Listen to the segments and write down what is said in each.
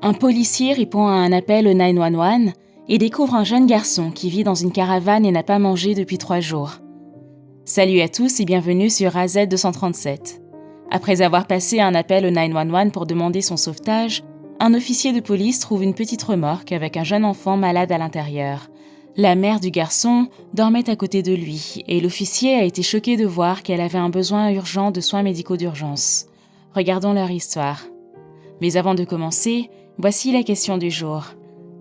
Un policier répond à un appel au 911 et découvre un jeune garçon qui vit dans une caravane et n'a pas mangé depuis 3 jours. Salut à tous et bienvenue sur AZ 237. Après avoir passé un appel au 911 pour demander son sauvetage, un officier de police trouve une petite remorque avec un jeune enfant malade à l'intérieur. La mère du garçon dormait à côté de lui et l'officier a été choqué de voir qu'elle avait un besoin urgent de soins médicaux d'urgence. Regardons leur histoire. Mais avant de commencer, voici la question du jour.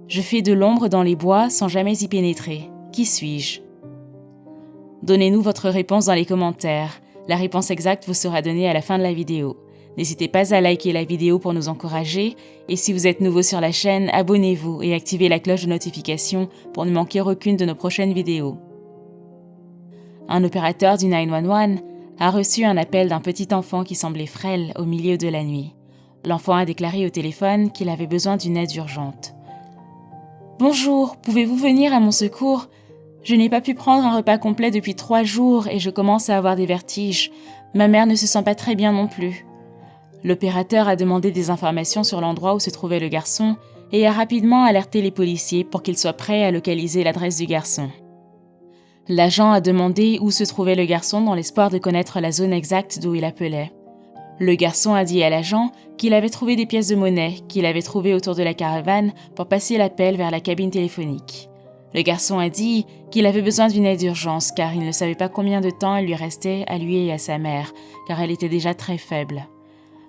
Je fais de l'ombre dans les bois sans jamais y pénétrer. Qui suis-je? Donnez-nous votre réponse dans les commentaires. La réponse exacte vous sera donnée à la fin de la vidéo. N'hésitez pas à liker la vidéo pour nous encourager et si vous êtes nouveau sur la chaîne, abonnez-vous et activez la cloche de notification pour ne manquer aucune de nos prochaines vidéos. Un opérateur du 911 a reçu un appel d'un petit enfant qui semblait frêle au milieu de la nuit. L'enfant a déclaré au téléphone qu'il avait besoin d'une aide urgente. « Bonjour, pouvez-vous venir à mon secours ? Je n'ai pas pu prendre un repas complet depuis 3 jours et je commence à avoir des vertiges. Ma mère ne se sent pas très bien non plus. » L'opérateur a demandé des informations sur l'endroit où se trouvait le garçon et a rapidement alerté les policiers pour qu'ils soient prêts à localiser l'adresse du garçon. L'agent a demandé où se trouvait le garçon dans l'espoir de connaître la zone exacte d'où il appelait. Le garçon a dit à l'agent qu'il avait trouvé des pièces de monnaie qu'il avait trouvées autour de la caravane pour passer l'appel vers la cabine téléphonique. Le garçon a dit qu'il avait besoin d'une aide d'urgence car il ne savait pas combien de temps il lui restait à lui et à sa mère, car elle était déjà très faible.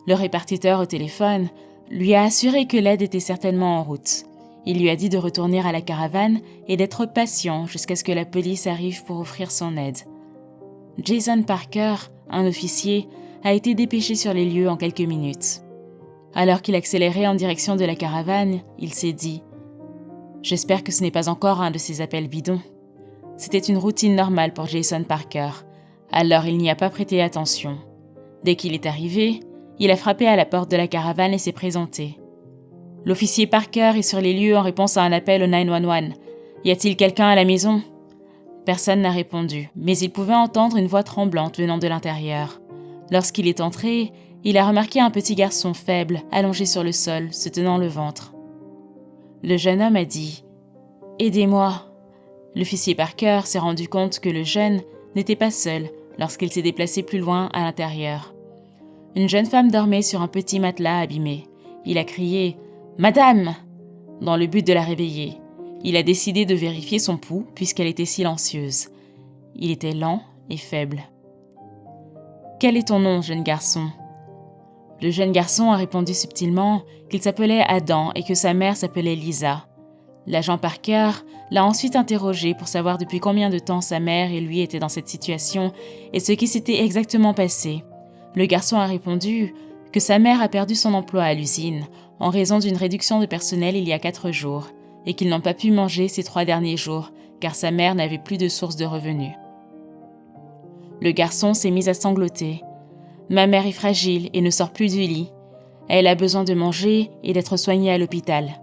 Le répartiteur au téléphone lui a assuré que l'aide était certainement en route. Il lui a dit de retourner à la caravane et d'être patient jusqu'à ce que la police arrive pour offrir son aide. Jason Parker, un officier, a été dépêché sur les lieux en quelques minutes. Alors qu'il accélérait en direction de la caravane, il s'est dit « J'espère que ce n'est pas encore un de ces appels bidons. » C'était une routine normale pour Jason Parker, alors il n'y a pas prêté attention. Dès qu'il est arrivé, il a frappé à la porte de la caravane et s'est présenté. L'officier Parker est sur les lieux en réponse à un appel au 911. Y a-t-il quelqu'un à la maison? Personne n'a répondu, mais il pouvait entendre une voix tremblante venant de l'intérieur. Lorsqu'il est entré, il a remarqué un petit garçon faible, allongé sur le sol, se tenant le ventre. Le jeune homme a dit « Aidez-moi ». L'officier Parker s'est rendu compte que le jeune n'était pas seul lorsqu'il s'est déplacé plus loin à l'intérieur. Une jeune femme dormait sur un petit matelas abîmé. Il a crié « Madame !» dans le but de la réveiller. Il a décidé de vérifier son pouls puisqu'elle était silencieuse. Il était lent et faible. « Quel est ton nom, jeune garçon ?» Le jeune garçon a répondu subtilement qu'il s'appelait Adam et que sa mère s'appelait Lisa. L'agent Parker l'a ensuite interrogé pour savoir depuis combien de temps sa mère et lui étaient dans cette situation et ce qui s'était exactement passé. Le garçon a répondu que sa mère a perdu son emploi à l'usine en raison d'une réduction de personnel il y a 4 jours et qu'ils n'ont pas pu manger ces 3 derniers jours car sa mère n'avait plus de source de revenus. Le garçon s'est mis à sangloter. « Ma mère est fragile et ne sort plus du lit. Elle a besoin de manger et d'être soignée à l'hôpital. »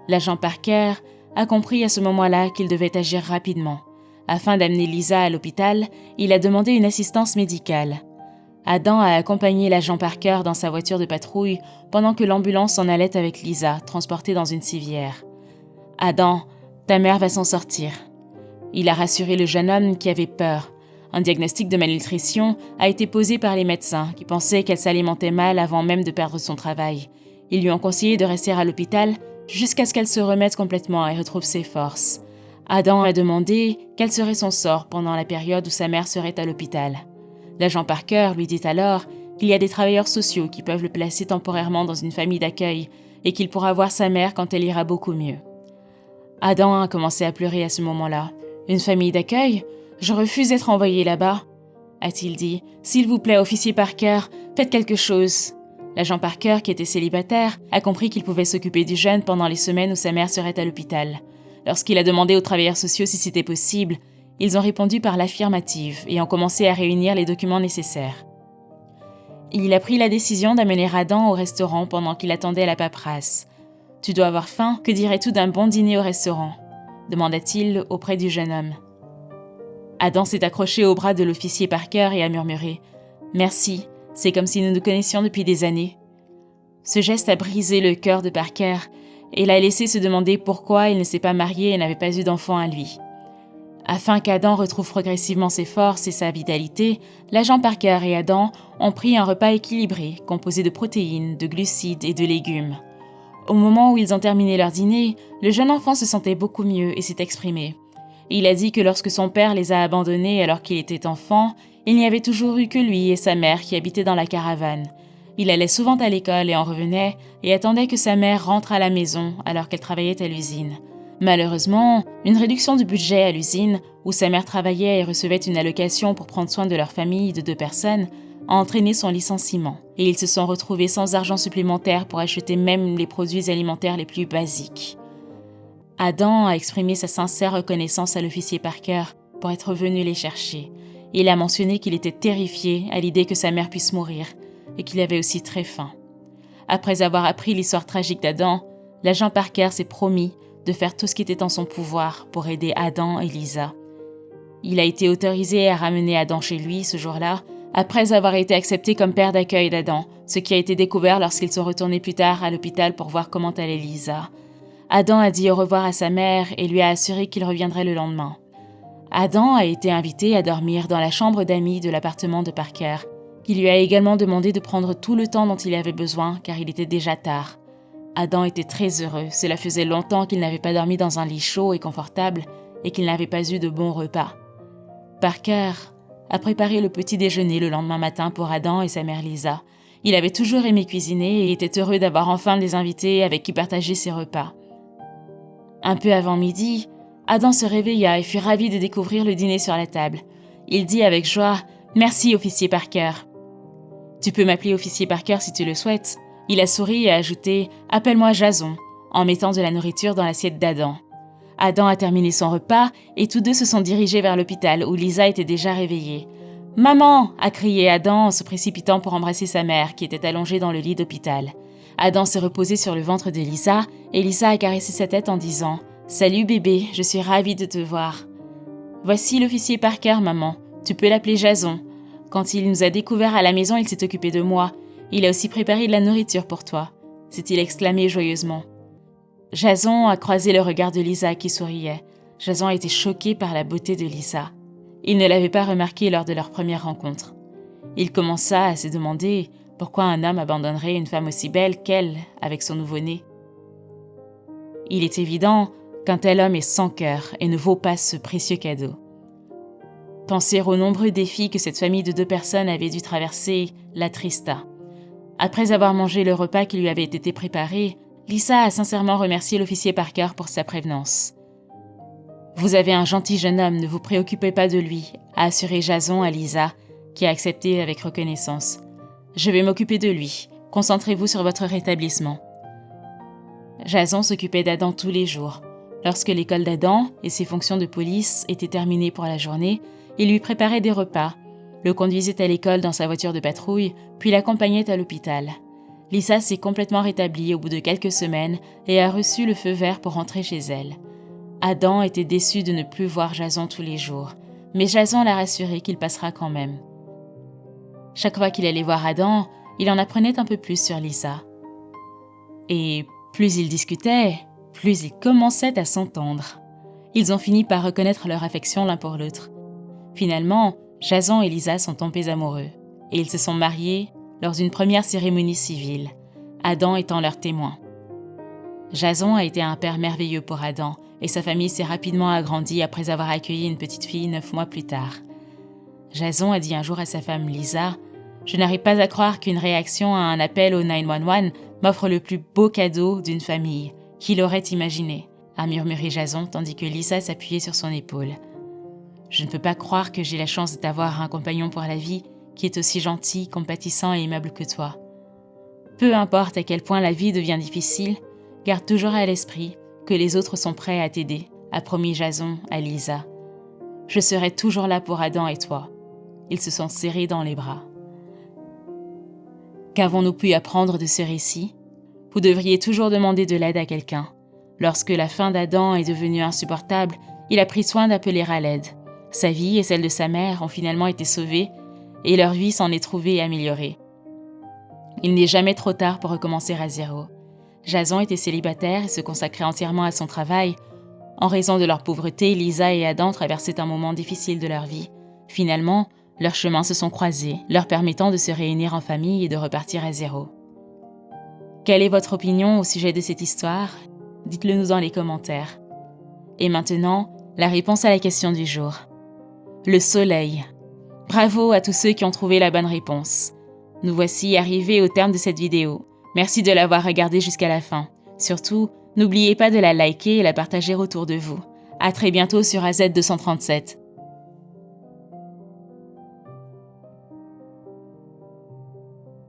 L'agent Parker a compris à ce moment-là qu'il devait agir rapidement. Afin d'amener Lisa à l'hôpital, il a demandé une assistance médicale. Adam a accompagné l'agent Parker dans sa voiture de patrouille pendant que l'ambulance s'en allait avec Lisa, transportée dans une civière. « Adam, ta mère va s'en sortir. » Il a rassuré le jeune homme qui avait peur. Un diagnostic de malnutrition a été posé par les médecins qui pensaient qu'elle s'alimentait mal avant même de perdre son travail. Ils lui ont conseillé de rester à l'hôpital jusqu'à ce qu'elle se remette complètement et retrouve ses forces. Adam a demandé quel serait son sort pendant la période où sa mère serait à l'hôpital. L'agent Parker lui dit alors qu'il y a des travailleurs sociaux qui peuvent le placer temporairement dans une famille d'accueil et qu'il pourra voir sa mère quand elle ira beaucoup mieux. Adam a commencé à pleurer à ce moment-là. « Une famille d'accueil ? Je refuse d'être envoyé là-bas, » a-t-il dit. « S'il vous plaît, officier Parker, faites quelque chose. » L'agent Parker, qui était célibataire, a compris qu'il pouvait s'occuper du jeune pendant les semaines où sa mère serait à l'hôpital. Lorsqu'il a demandé aux travailleurs sociaux si c'était possible, ils ont répondu par l'affirmative et ont commencé à réunir les documents nécessaires. Il a pris la décision d'amener Adam au restaurant pendant qu'il attendait la paperasse. « Tu dois avoir faim, que dirais-tu d'un bon dîner au restaurant ?» demanda-t-il auprès du jeune homme. Adam s'est accroché au bras de l'officier Parker et a murmuré « Merci, c'est comme si nous nous connaissions depuis des années. » Ce geste a brisé le cœur de Parker et l'a laissé se demander pourquoi il ne s'est pas marié et n'avait pas eu d'enfant à lui. Afin qu'Adam retrouve progressivement ses forces et sa vitalité, l'agent Parker et Adam ont pris un repas équilibré, composé de protéines, de glucides et de légumes. Au moment où ils ont terminé leur dîner, le jeune enfant se sentait beaucoup mieux et s'est exprimé. Il a dit que lorsque son père les a abandonnés alors qu'il était enfant, il n'y avait toujours eu que lui et sa mère qui habitaient dans la caravane. Il allait souvent à l'école et en revenait et attendait que sa mère rentre à la maison alors qu'elle travaillait à l'usine. Malheureusement, une réduction du budget à l'usine, où sa mère travaillait et recevait une allocation pour prendre soin de leur famille de 2 personnes, a entraîné son licenciement, et ils se sont retrouvés sans argent supplémentaire pour acheter même les produits alimentaires les plus basiques. Adam a exprimé sa sincère reconnaissance à l'officier Parker pour être venu les chercher. Il a mentionné qu'il était terrifié à l'idée que sa mère puisse mourir, et qu'il avait aussi très faim. Après avoir appris l'histoire tragique d'Adam, l'agent Parker s'est promis de faire tout ce qui était en son pouvoir pour aider Adam et Lisa. Il a été autorisé à ramener Adam chez lui ce jour-là, après avoir été accepté comme père d'accueil d'Adam, ce qui a été découvert lorsqu'ils sont retournés plus tard à l'hôpital pour voir comment allait Lisa. Adam a dit au revoir à sa mère et lui a assuré qu'il reviendrait le lendemain. Adam a été invité à dormir dans la chambre d'amis de l'appartement de Parker. Il lui a également demandé de prendre tout le temps dont il avait besoin car il était déjà tard. Adam était très heureux, cela faisait longtemps qu'il n'avait pas dormi dans un lit chaud et confortable et qu'il n'avait pas eu de bons repas. Parker a préparé le petit déjeuner le lendemain matin pour Adam et sa mère Lisa. Il avait toujours aimé cuisiner et était heureux d'avoir enfin des invités avec qui partager ses repas. Un peu avant midi, Adam se réveilla et fut ravi de découvrir le dîner sur la table. Il dit avec joie « Merci, officier Parker ». « Tu peux m'appeler officier Parker si tu le souhaites ». Il a souri et a ajouté « Appelle-moi Jason » en mettant de la nourriture dans l'assiette d'Adam. Adam a terminé son repas et tous deux se sont dirigés vers l'hôpital où Lisa était déjà réveillée. « Maman !» a crié Adam en se précipitant pour embrasser sa mère qui était allongée dans le lit d'hôpital. Adam s'est reposé sur le ventre de Lisa et Lisa a caressé sa tête en disant « Salut bébé, je suis ravie de te voir. »« Voici l'officier Parker, maman. Tu peux l'appeler Jason. Quand il nous a découverts à la maison, il s'est occupé de moi. Il a aussi préparé de la nourriture pour toi, » s'est-il exclamé joyeusement. Jason a croisé le regard de Lisa qui souriait. Jason a été choqué par la beauté de Lisa. Il ne l'avait pas remarqué lors de leur première rencontre. Il commença à se demander pourquoi un homme abandonnerait une femme aussi belle qu'elle avec son nouveau-né. Il est évident qu'un tel homme est sans cœur et ne vaut pas ce précieux cadeau. Penser aux nombreux défis que cette famille de 2 personnes avait dû traverser l'attrista. Après avoir mangé le repas qui lui avait été préparé, Lisa a sincèrement remercié l'officier Parker pour sa prévenance. « Vous avez un gentil jeune homme, ne vous préoccupez pas de lui », a assuré Jason à Lisa, qui a accepté avec reconnaissance. « Je vais m'occuper de lui. Concentrez-vous sur votre rétablissement. » Jason s'occupait d'Adam tous les jours. Lorsque l'école d'Adam et ses fonctions de police étaient terminées pour la journée, il lui préparait des repas, le conduisait à l'école dans sa voiture de patrouille, puis l'accompagnait à l'hôpital. Lisa s'est complètement rétablie au bout de quelques semaines et a reçu le feu vert pour rentrer chez elle. Adam était déçu de ne plus voir Jason tous les jours, mais Jason l'a rassuré qu'il passera quand même. Chaque fois qu'il allait voir Adam, il en apprenait un peu plus sur Lisa. Et plus ils discutaient, plus ils commençaient à s'entendre. Ils ont fini par reconnaître leur affection l'un pour l'autre. Finalement, Jason et Lisa sont tombés amoureux et ils se sont mariés lors d'une première cérémonie civile, Adam étant leur témoin. Jason a été un père merveilleux pour Adam et sa famille s'est rapidement agrandie après avoir accueilli une petite fille 9 mois plus tard. Jason a dit un jour à sa femme Lisa « Je n'arrive pas à croire qu'une réaction à un appel au 911 m'offre le plus beau cadeau d'une famille. Qui l'aurait imaginé ?» a murmuré Jason tandis que Lisa s'appuyait sur son épaule. Je ne peux pas croire que j'ai la chance d'avoir un compagnon pour la vie qui est aussi gentil, compatissant et aimable que toi. Peu importe à quel point la vie devient difficile, garde toujours à l'esprit que les autres sont prêts à t'aider, a promis Jason à Lisa. Je serai toujours là pour Adam et toi. Ils se sont serrés dans les bras. Qu'avons-nous pu apprendre de ce récit? Vous devriez toujours demander de l'aide à quelqu'un. Lorsque la faim d'Adam est devenue insupportable, il a pris soin d'appeler à l'aide. Sa vie et celle de sa mère ont finalement été sauvées et leur vie s'en est trouvée améliorée. Il n'est jamais trop tard pour recommencer à zéro. Jason était célibataire et se consacrait entièrement à son travail. En raison de leur pauvreté, Lisa et Adam traversaient un moment difficile de leur vie. Finalement, leurs chemins se sont croisés, leur permettant de se réunir en famille et de repartir à zéro. Quelle est votre opinion au sujet de cette histoire? Dites-le nous dans les commentaires. Et maintenant, la réponse à la question du jour. Le soleil. Bravo à tous ceux qui ont trouvé la bonne réponse. Nous voici arrivés au terme de cette vidéo. Merci de l'avoir regardée jusqu'à la fin. Surtout, n'oubliez pas de la liker et la partager autour de vous. À très bientôt sur AZ237.